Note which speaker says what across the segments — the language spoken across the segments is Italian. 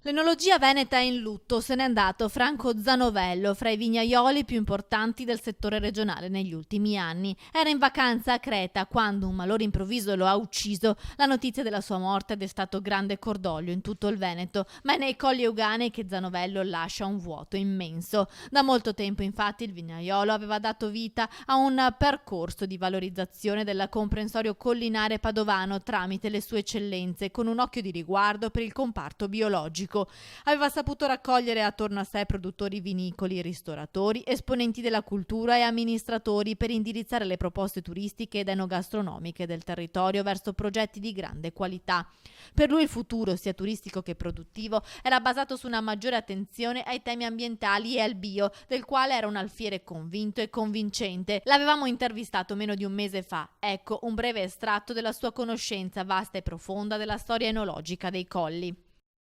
Speaker 1: L'enologia veneta è in lutto, se n'è andato Franco Zanovello, fra i vignaioli più importanti del settore regionale negli ultimi anni. Era in vacanza a Creta quando un malore improvviso lo ha ucciso. La notizia della sua morte ha destato grande cordoglio in tutto il Veneto, ma è nei Colli Euganei che Zanovello lascia un vuoto immenso. Da molto tempo, infatti, il vignaiolo aveva dato vita a un percorso di valorizzazione del comprensorio collinare padovano tramite le sue eccellenze, con un occhio di riguardo per il comparto biologico. Aveva saputo raccogliere attorno a sé produttori vinicoli, ristoratori, esponenti della cultura e amministratori per indirizzare le proposte turistiche ed enogastronomiche del territorio verso progetti di grande qualità. Per lui il futuro, sia turistico che produttivo, era basato su una maggiore attenzione ai temi ambientali e al bio, del quale era un alfiere convinto e convincente. L'avevamo intervistato meno di un mese fa. Ecco un breve estratto della sua conoscenza vasta e profonda della storia enologica dei Colli.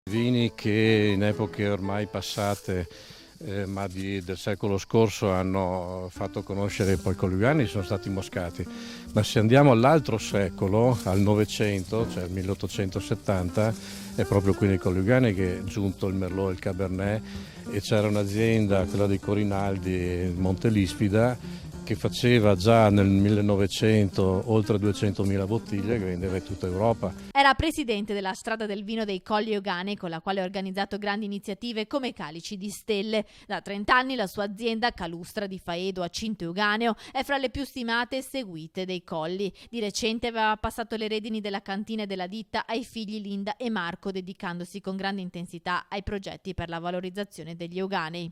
Speaker 2: Vini che in epoche ormai passate, del secolo scorso, hanno fatto conoscere poi i Colli Euganei, sono stati moscati. Ma se andiamo all'altro secolo, al Novecento, cioè il 1870, è proprio qui nei Colli Euganei che è giunto il Merlot e il Cabernet, e c'era un'azienda, quella dei Corinaldi, Montelispida, che faceva già nel 1900 oltre 200.000 bottiglie che vendeva in tutta Europa.
Speaker 1: Era presidente della Strada del Vino dei Colli Euganei, con la quale ha organizzato grandi iniziative come Calici di Stelle. Da 30 anni la sua azienda, Calustra di Faedo a Cinto Euganeo, è fra le più stimate e seguite dei Colli. Di recente aveva passato le redini della cantina e della ditta ai figli Linda e Marco, dedicandosi con grande intensità ai progetti per la valorizzazione degli Euganei.